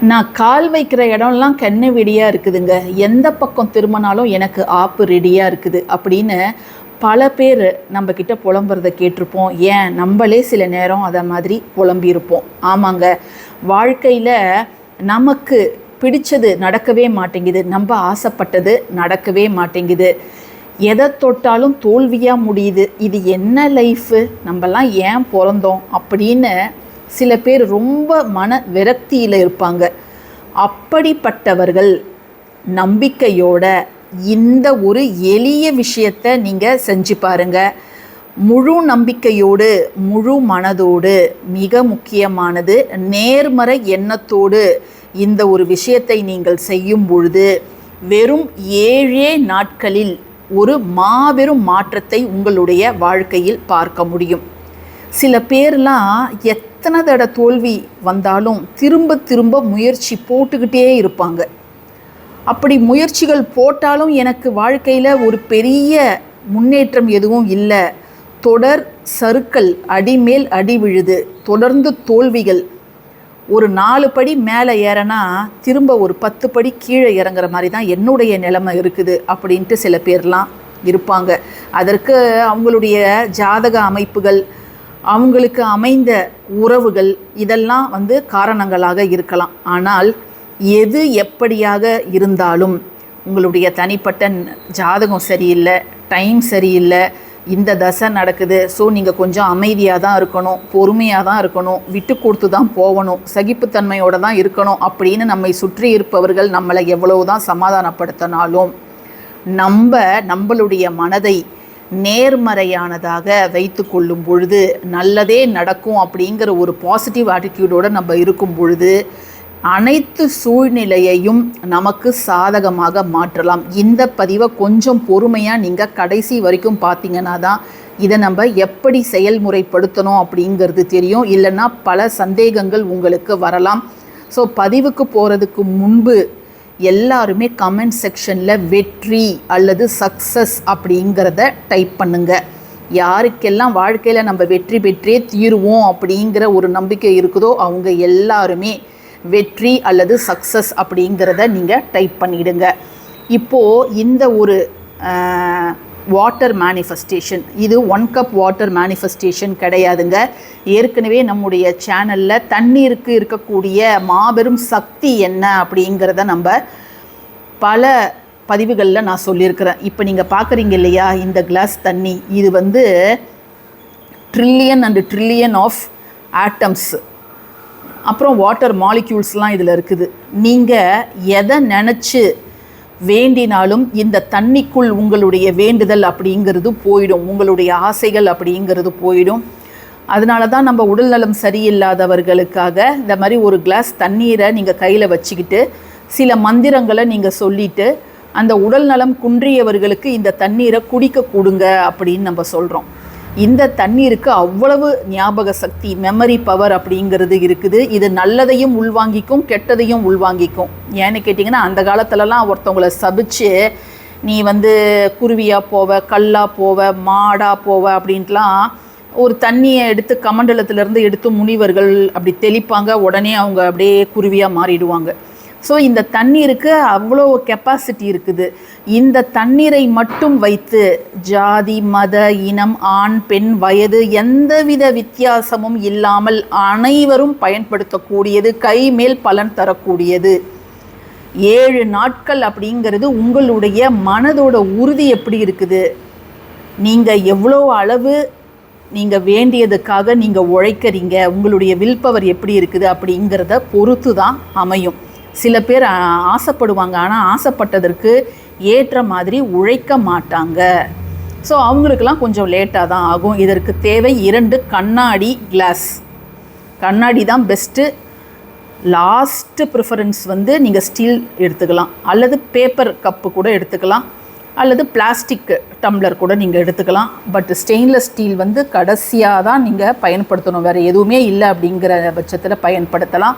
நான் கால் வைக்கிற இடம்லாம் கென்ன வெடியாக இருக்குதுங்க. எந்த பக்கம் திரும்பினாலும் எனக்கு ஆப்பு ரெடியாக இருக்குது அப்படின்னு பல பேர் நம்மக்கிட்ட புலம்புறத கேட்டிருப்போம். ஏன் நம்மளே சில நேரம் அதை மாதிரி புலம்பியிருப்போம். ஆமாங்க, வாழ்க்கையில் நமக்கு பிடிச்சது நடக்கவே மாட்டேங்குது, நம்ம ஆசைப்பட்டது நடக்கவே மாட்டேங்குது, எதை தொட்டாலும் தோல்வியாக முடியுது. இது என்ன லைஃபு, நம்மலாம் ஏன் பிறந்தோம் அப்படின்னு சில பேர் ரொம்ப மன விரக்தியில் இருப்பாங்க. அப்படிப்பட்டவர்கள் நம்பிக்கையோட இந்த ஒரு எளிய விஷயத்தை நீங்கள் செஞ்சு பாருங்கள். முழு நம்பிக்கையோடு, முழு மனதோடு, மிக முக்கியமானது நேர்மறை எண்ணத்தோடு இந்த ஒரு விஷயத்தை நீங்கள் செய்யும் பொழுது வெறும் 7 நாட்களில் ஒரு மாபெரும் மாற்றத்தை உங்களுடைய வாழ்க்கையில் பார்க்க முடியும். சில பேர்லாம் எத்தனை தடவை தோல்வி வந்தாலும் திரும்ப திரும்ப முயற்சி போட்டுக்கிட்டே இருப்பாங்க. அப்படி முயற்சிகள் போட்டாலும் எனக்கு வாழ்க்கையில் ஒரு பெரிய முன்னேற்றம் எதுவும் இல்லை, தொடர் சறுக்கல், அடிமேல் அடி விழுது, தொடர்ந்து தோல்விகள், ஒரு 4 படி மேலே ஏறனா திரும்ப ஒரு 10 படி கீழே இறங்குற மாதிரி தான் என்னுடைய நிலைமை இருக்குது அப்படின்ட்டு சில பேர்லாம் இருப்பாங்க. அதற்கு அவங்களுடைய ஜாதக அமைப்புகள், அவங்களுக்கு அமைந்த உறவுகள் இதெல்லாம் காரணங்களாக இருக்கலாம். ஆனால் எது எப்படியாக இருந்தாலும் உங்களுடைய தனிப்பட்ட ஜாதகம் சரியில்லை, டைம் சரியில்லை, இந்த தசை நடக்குது, ஸோ நீங்கள் கொஞ்சம் அமைதியாக தான் இருக்கணும், பொறுமையாக தான் இருக்கணும், விட்டு கொடுத்து தான் போகணும், சகிப்புத்தன்மையோடு தான் இருக்கணும் அப்படின்னு நம்மை சுற்றி இருப்பவர்கள் நம்மளை எவ்வளவு தான் சமாதானப்படுத்தினாலும் நம்மளுடைய மனதை நேர்மறையானதாக வைத்து கொள்ளும் பொழுது நல்லதே நடக்கும் அப்படிங்கிற ஒரு பாசிட்டிவ் ஆட்டிடியூடோடு நம்ம இருக்கும் பொழுது அனைத்து சூழ்நிலையையும் நமக்கு சாதகமாக மாற்றலாம். இந்த பதிவை கொஞ்சம் பொறுமையாக நீங்கள் கடைசி வரைக்கும் பார்த்தீங்கன்னா தான் இதை நம்ம எப்படி செயல்முறைப்படுத்தணும் அப்படிங்கிறது தெரியும். இல்லைன்னா பல சந்தேகங்கள் உங்களுக்கு வரலாம். ஸோ பதிவுக்கு போகிறதுக்கு முன்பு எல்லாருமே கமெண்ட் செக்ஷனில் வெற்றி அல்லது சக்ஸஸ் அப்படிங்கிறத டைப் பண்ணுங்கள். யாருக்கெல்லாம் வாழ்க்கையில் நம்ம வெற்றி பெற்றே தீருவோம் அப்படிங்கிற ஒரு நம்பிக்கை இருக்குதோ அவங்க எல்லாருமே வெற்றி அல்லது சக்ஸஸ் அப்படிங்கிறத நீங்கள் டைப் பண்ணிவிடுங்க. இப்போது இந்த ஒரு வாட்டர் மேனிஃபெஸ்டேஷன், இது 1 கப் வாட்டர் மேனிஃபெஸ்டேஷன் கிடையாதுங்க. ஏற்கனவே நம்முடைய சேனலில் தண்ணீருக்கு இருக்கக்கூடிய மாபெரும் சக்தி என்ன அப்படிங்கிறத நம்ம பல பதிவுகளில் நான் சொல்லியிருக்கிறேன். இப்போ நீங்கள் பார்க்குறீங்க இல்லையா, இந்த கிளாஸ் தண்ணி, இது trillion and trillion of atoms, அப்புறம் வாட்டர் மாலிக்யூல்ஸ்லாம் இதில் இருக்குது. நீங்கள் எதை நினச்சி வேண்டினாலும் இந்த தண்ணிக்குள் உங்களுடைய வேண்டுதல் அப்படிங்கிறது போயிடும், உங்களுடைய ஆசைகள் அப்படிங்கிறது போயிடும். அதனால தான் நம்ம உடல்நலம் சரியில்லாதவர்களுக்காக இந்த மாதிரி ஒரு கிளாஸ் தண்ணீரை நீங்கள் கையில் வச்சுக்கிட்டு சில மந்திரங்களை நீங்கள் சொல்லிவிட்டு அந்த உடல்நலம் குன்றியவர்களுக்கு இந்த தண்ணீரை குடிக்க கொடுங்க அப்படின்னு நம்ம சொல்கிறோம். இந்த தண்ணீருக்கு அவ்வளவு ஞாபக சக்தி, மெமரி பவர் அப்படிங்கிறது இருக்குது. இது நல்லதையும் உள்வாங்கிக்கும், கெட்டதையும் உள்வாங்கிக்கும். ஏன்னு கேட்டிங்கன்னா, அந்த காலத்துலலாம் ஒருத்தவங்களை சபிச்சு நீ குருவியாக போவ, கல்லாக போவ, மாடாக போவ அப்படின்ட்டுலாம் ஒரு தண்ணியை எடுத்து கமண்டலத்திலேருந்து எடுத்து முனிவர்கள் அப்படி தெளிப்பாங்க, உடனே அவங்க அப்படியே குருவியாக மாறிடுவாங்க. ஸோ இந்த தண்ணீருக்கு அவ்வளோ கெப்பாசிட்டி இருக்குது. இந்த தண்ணீரை மட்டும் வைத்து ஜாதி, மத, இனம், ஆண், பெண், வயது எந்தவித வித்தியாசமும் இல்லாமல் அனைவரும் பயன்படுத்தக்கூடியது, கைமேல் பலன் தரக்கூடியது. 7 நாட்கள் அப்படிங்கிறது உங்களுடைய மனதோட உறுதி எப்படி இருக்குது, நீங்கள் எவ்வளோ அளவு நீங்கள் வேண்டியதுக்காக நீங்கள் உழைக்கிறீங்க, உங்களுடைய வில் பவர் எப்படி இருக்குது அப்படிங்கிறத பொறுத்து தான் அமையும். சில பேர் ஆசைப்படுவாங்க, ஆனால் ஆசைப்பட்டதற்கு ஏற்ற மாதிரி உழைக்க மாட்டாங்க. ஸோ அவங்களுக்கெல்லாம் கொஞ்சம் லேட்டாக தான் ஆகும். இதற்கு தேவை 2 கண்ணாடி கிளாஸ். கண்ணாடி தான் பெஸ்ட்டு. லாஸ்ட்டு ப்ரிஃபரன்ஸ் நீங்கள் ஸ்டீல் எடுத்துக்கலாம், அல்லது பேப்பர் கப்பு கூட எடுத்துக்கலாம், அல்லது பிளாஸ்டிக் டம்ளர் கூட நீங்கள் எடுத்துக்கலாம். பட் ஸ்டெயின்லெஸ் ஸ்டீல் கடைசியாக தான் நீங்கள் பயன்படுத்தணும், வேறு எதுவுமே இல்லை அப்படிங்கிற பட்சத்தில் பயன்படுத்தலாம்.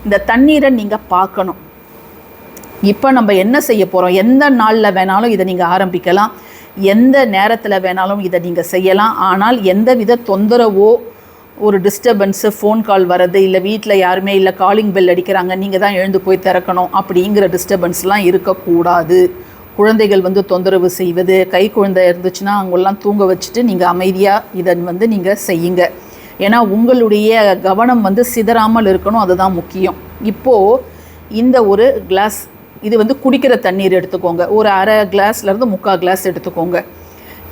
இந்த தண்ணீரை நீங்கள் பார்க்கணும். இப்போ நம்ம என்ன செய்ய போகிறோம், எந்த நாளில் வேணாலும் இதை நீங்கள் ஆரம்பிக்கலாம், எந்த நேரத்தில் வேணாலும் இதை நீங்கள் செய்யலாம். ஆனால் எந்த வித தொந்தரவோ ஒரு டிஸ்டர்பன்ஸு, ஃபோன் கால் வர்றது, இல்லை வீட்டில் யாருமே இல்லை, காலிங் பெல் அடிக்கிறாங்க, நீங்கள் தான் எழுந்து போய் திறக்கணும் அப்படிங்கிற டிஸ்டர்பன்ஸ்லாம் இருக்கக்கூடாது. குழந்தைகள் வந்து தொந்தரவு செய்வது, கை குழந்தை இருந்துச்சுன்னா அவங்களெலாம் தூங்க வச்சுட்டு நீங்கள் அமைதியாக இதை வந்து நீங்கள் செய்யுங்க. ஏன்னா உங்களுடைய கவனம் வந்து சிதறாமல் இருக்கணும், அதுதான் முக்கியம். இப்போது இந்த ஒரு கிளாஸ், இது வந்து குடிக்கிற தண்ணீர் எடுத்துக்கோங்க, ஒரு அரை கிளாஸ்லேருந்து 3/4 கிளாஸ் எடுத்துக்கோங்க.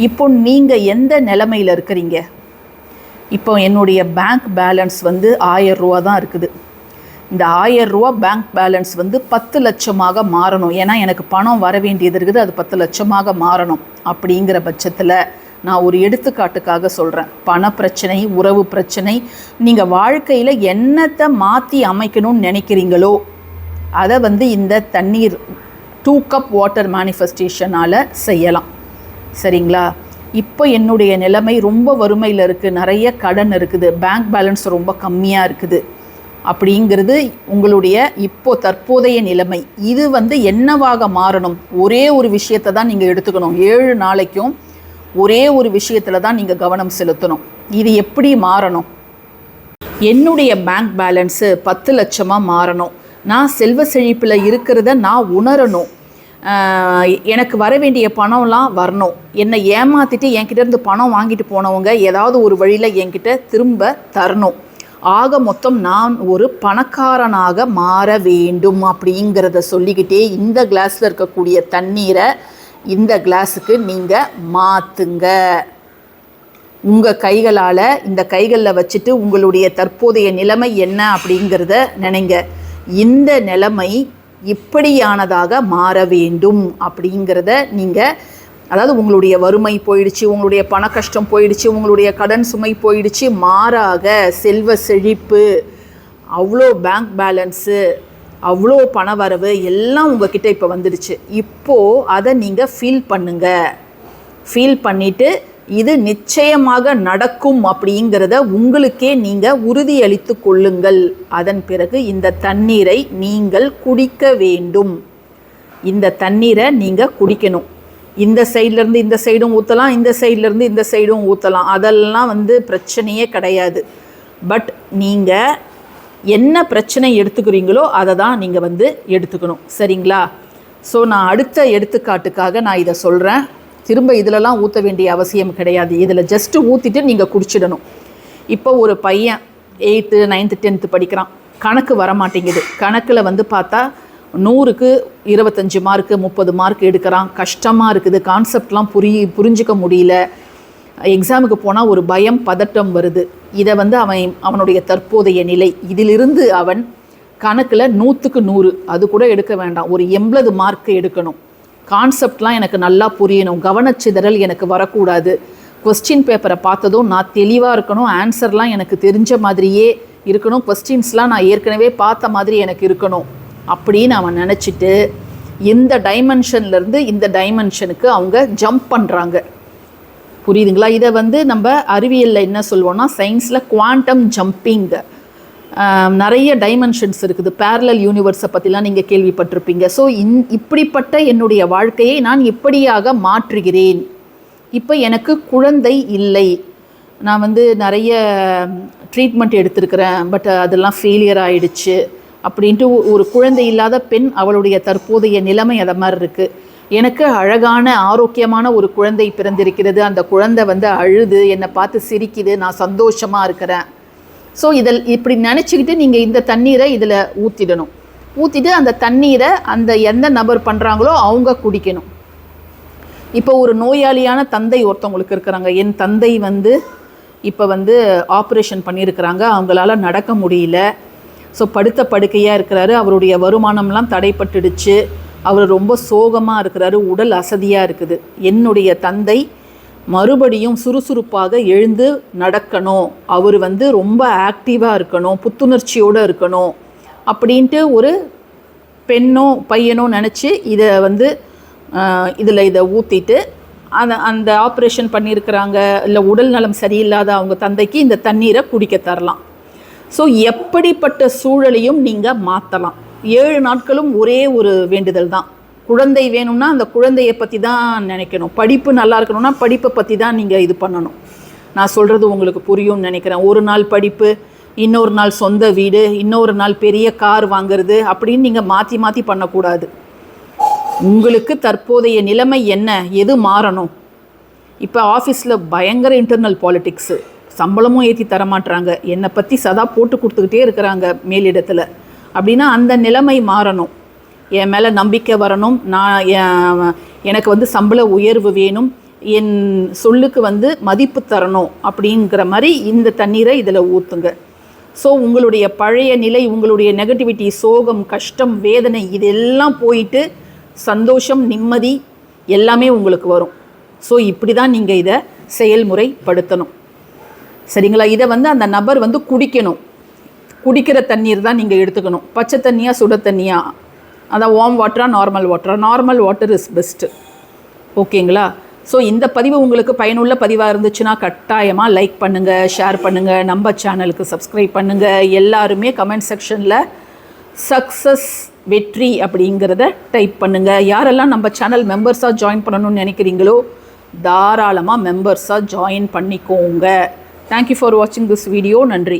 இப்போ நீங்கள் எந்த நிலைமையில் இருக்கிறீங்க? இப்போ என்னுடைய பேங்க் பேலன்ஸ் வந்து 1000 ரூபா தான் இருக்குது. இந்த 1000 ரூபா பேங்க் பேலன்ஸ் வந்து 10 லட்சமாக மாறணும். ஏன்னா எனக்கு பணம் வர வேண்டியது இருக்குது, அது 10 லட்சமாக மாறணும். அப்படிங்கிற பட்சத்தில் நான் ஒரு எடுத்துக்காட்டுக்காக சொல்கிறேன். பண பிரச்சனை, உறவு பிரச்சனை, நீங்கள் வாழ்க்கையில் என்னத்தை மாற்றி அமைக்கணும்னு நினைக்கிறீங்களோ அதை வந்து இந்த தண்ணீர் 2 கப் வாட்டர் மேனிஃபெஸ்டேஷனால் செய்யலாம். சரிங்களா? இப்போ என்னுடைய நிலைமை ரொம்ப வறுமையில் இருக்குது, நிறைய கடன் இருக்குது, பேங்க் பேலன்ஸ் ரொம்ப கம்மியாக இருக்குது அப்படிங்கிறது உங்களுடைய தற்போதைய நிலைமை. இது வந்து என்னவாக மாறணும்? ஒரே ஒரு விஷயத்தை தான் நீங்கள் எடுத்துக்கணும். 7 நாளைக்கும் ஒரே ஒரு விஷயத்தில் தான் நீங்கள் கவனம் செலுத்தணும். இது எப்படி மாறணும்? என்னுடைய பேங்க் பேலன்ஸு 10 லட்சமாக மாறணும். நான் செல்வ செழிப்பில் இருக்கிறத நான் உணரணும். எனக்கு வர வேண்டிய பணம்லாம் வரணும். என்னை ஏமாற்றிட்டு என்கிட்டேருந்து பணம் வாங்கிட்டு போனவங்க ஏதாவது ஒரு வழியில் என்கிட்ட திரும்ப தரணும். ஆக மொத்தம் நான் ஒரு பணக்காரனாக மாற வேண்டும் அப்படிங்கிறத சொல்லிக்கிட்டே இந்த கிளாஸில் இருக்கக்கூடிய தண்ணீரை இந்த கிளாஸுக்கு நீங்கள் மாற்றுங்க. உங்கள் கைகளால், இந்த கைகளில் வச்சுட்டு உங்களுடைய தற்போதைய நிலைமை என்ன அப்படிங்கிறத நினைங்க. இந்த நிலைமை இப்படியானதாக மாற வேண்டும் அப்படிங்கிறத நீங்கள், அதாவது உங்களுடைய வறுமை போயிடுச்சு, உங்களுடைய பண கஷ்டம் போயிடுச்சு, உங்களுடைய கடன் சுமை போயிடுச்சு, மாறாக செல்வ செழிப்பு, அவ்வளோ பேங்க் பேலன்ஸு, அவ்வளோ பண வரவு எல்லாம் உங்ககிட்ட இப்போ வந்துடுச்சு. இப்போது அதை நீங்கள் ஃபீல் பண்ணுங்கள். ஃபீல் பண்ணிவிட்டு இது நிச்சயமாக நடக்கும் அப்படிங்கிறத உங்களுக்கே நீங்கள் உறுதியளித்து கொள்ளுங்கள். அதன் பிறகு இந்த தண்ணீரை நீங்கள் குடிக்க வேண்டும். இந்த தண்ணீரை நீங்கள் குடிக்கணும். இந்த சைட்லேருந்து இந்த சைடும் ஊற்றலாம், இந்த சைட்லேருந்து இந்த சைடும் ஊற்றலாம், அதெல்லாம் வந்து பிரச்சனையே கிடையாது. பட் நீங்கள் என்ன பிரச்சனை எடுத்துக்கிறீங்களோ அதை தான் நீங்கள் வந்து எடுத்துக்கணும். சரிங்களா? ஸோ நான் அடுத்த எடுத்துக்காட்டுக்காக நான் இதை சொல்கிறேன். திரும்ப இதிலலாம் ஊற்ற வேண்டிய அவசியம் கிடையாது. இதில் ஜஸ்ட்டு ஊற்றிட்டு நீங்கள் குடிச்சிடணும். இப்போ ஒரு பையன் 8th 9th 10th படிக்கிறான், கணக்கு வரமாட்டேங்குது. கணக்கில் வந்து பார்த்தா 100க்கு 25 மார்க்கு 30 மார்க் எடுக்கிறான். கஷ்டமாக இருக்குது, கான்செப்ட்லாம் புரிஞ்சிக்க முடியல. எக்ஸாமுக்கு போனால் ஒரு பயம், பதட்டம் வருது. இதை வந்து அவனுடைய தற்போதைய நிலை, இதிலிருந்து அவன் கணக்கில் 100க்கு 100 அது கூட எடுக்க வேண்டாம், ஒரு 80 மார்க் எடுக்கணும். கான்செப்ட்லாம் எனக்கு நல்லா புரியணும், கவனச்சிதறல் எனக்கு வரக்கூடாது, கொஸ்டின் பேப்பரை பார்த்ததும் நான் தெளிவாக இருக்கணும், ஆன்சர்லாம் எனக்கு தெரிஞ்ச மாதிரியே இருக்கணும், கொஸ்டின்ஸ்லாம் நான் ஏற்கனவே பார்த்த மாதிரி எனக்கு இருக்கணும் அப்படின்னு அவன் நினச்சிட்டு இந்த டைமென்ஷன்லேருந்து இந்த டைமென்ஷனுக்கு அவங்க ஜம்ப் பண்ணுறாங்க. புரியுதுங்களா? இதை வந்து நம்ம அறிவியலில் என்ன சொல்லுவோம்னா, சயின்ஸில் குவாண்டம் ஜம்பிங். நிறைய டைமென்ஷன்ஸ் இருக்குது. பேரலல் யூனிவர்ஸை பற்றிலாம் நீங்கள் கேள்விப்பட்டிருப்பீங்க. ஸோ இப்படிப்பட்ட என்னுடைய வாழ்க்கையை நான் இப்படியாக மாற்றுகிறேன். இப்போ எனக்கு குழந்தை இல்லை, நான் வந்து நிறைய ட்ரீட்மெண்ட் எடுத்திருக்கிறேன், பட் அதெல்லாம் ஃபெயிலியர் ஆகிடுச்சு அப்படின்ட்டு ஒரு குழந்தை இல்லாத பெண், அவளுடைய தற்போதைய நிலைமை அதை மாதிரி இருக்குது. எனக்கு அழகான ஆரோக்கியமான ஒரு குழந்தை பிறந்திருக்கிறது, அந்த குழந்தை வந்து அழுது என்னை பார்த்து சிரிக்குது, நான் சந்தோஷமாக இருக்கிறேன். ஸோ இப்படி நினச்சிக்கிட்டு நீங்கள் இந்த தண்ணீரை இதில் ஊற்றிடணும். ஊற்றிட்டு அந்த தண்ணீரை அந்த எந்த நபர் பண்ணுறாங்களோ அவங்க குடிக்கணும். இப்போ ஒரு நோயாளியான தந்தை ஒருத்தவங்களுக்கு இருக்கிறாங்க. என் தந்தை வந்து இப்போ வந்து ஆப்ரேஷன் பண்ணியிருக்கிறாங்க, அவங்களால நடக்க முடியல. ஸோ படுத்த படுக்கையாக இருக்கிறாரு, அவருடைய வருமானம்லாம் தடைப்பட்டுடுச்சு, அவர் ரொம்ப சோகமாக இருக்கிறாரு, உடல் அசதியாக இருக்குது. என்னுடைய தந்தை மறுபடியும் சுறுசுறுப்பாக எழுந்து நடக்கணும், அவர் வந்து ரொம்ப ஆக்டிவாக இருக்கணும், புத்துணர்ச்சியோடு இருக்கணும் அப்படின்ட்டு ஒரு பெண்ணோ பையனோ நினச்சி இதை வந்து இதை ஊற்றிட்டு அந்த ஆப்ரேஷன் பண்ணியிருக்கிறாங்க, இல்லை உடல் நலம் சரியில்லாத அவங்க தந்தைக்கு இந்த தண்ணீரை குடிக்க தரலாம். ஸோ எப்படிப்பட்ட சூழலையும் நீங்கள் மாற்றலாம். 7 நாட்களும் ஒரே ஒரு வேண்டுதல் தான். குழந்தை வேணும்னா அந்த குழந்தையை பற்றி தான் நினைக்கணும். படிப்பு நல்லா இருக்கணும்னா படிப்பை பற்றி தான் நீங்கள் இது பண்ணணும். நான் சொல்கிறது உங்களுக்கு புரியும்னு நினைக்கிறேன். ஒரு நாள் படிப்பு, இன்னொரு நாள் சொந்த வீடு, இன்னொரு நாள் பெரிய கார் வாங்குறது அப்படின்னு நீங்கள் மாற்றி மாற்றி பண்ணக்கூடாது. உங்களுக்கு தற்போதைய நிலைமை என்ன, எது மாறணும்? இப்போ ஆஃபீஸில் பயங்கர இன்டர்னல் பாலிட்டிக்ஸு, சம்பளமும் ஏற்றி தரமாட்டுறாங்க, என்னை பற்றி சதா போட்டு கொடுத்துக்கிட்டே இருக்கிறாங்க மேலிடத்தில். அப்படின்னா அந்த நிலைமை மாறணும். என் மேலே நம்பிக்கை வரணும். எனக்கு வந்து சம்பள உயர்வு வேணும், என் சொல்லுக்கு வந்து மதிப்பு தரணும் அப்படிங்கிற மாதிரி இந்த தண்ணீரை இதில் ஊற்றுங்க. ஸோ உங்களுடைய பழைய நிலை, உங்களுடைய நெகட்டிவிட்டி, சோகம், கஷ்டம், வேதனை இதெல்லாம் போயிட்டு சந்தோஷம், நிம்மதி எல்லாமே உங்களுக்கு வரும். ஸோ இப்படி தான் நீங்கள் இதை செயல்முறைப்படுத்தணும். சரிங்களா? இதை வந்து அந்த நபர் வந்து குடிக்கணும். குடிக்கிற தண்ணீர் தான் நீங்கள் எடுத்துக்கணும். பச்சை தண்ணியாக சுட தண்ணியாக, அதான் வார்ம் வாட்டரா நார்மல் வாட்டரா? Normal water is best. ஓகேங்களா? ஸோ இந்த பதிவு உங்களுக்கு பயனுள்ள பதிவாக இருந்துச்சுன்னா கட்டாயமாக லைக் பண்ணுங்கள், ஷேர் பண்ணுங்கள், நம்ம சேனலுக்கு சப்ஸ்கிரைப் பண்ணுங்கள். எல்லாருமே கமெண்ட் செக்ஷனில் சக்ஸஸ், வெற்றி அப்படிங்கிறத டைப் பண்ணுங்கள். யாரெல்லாம் நம்ம சேனல் மெம்பர்ஸாக ஜாயின் பண்ணணும்னு நினைக்கிறீங்களோ தாராளமாக மெம்பர்ஸாக ஜாயின் பண்ணிக்கோங்க. தேங்க்யூ ஃபார் வாட்சிங் திஸ் வீடியோ. நன்றி.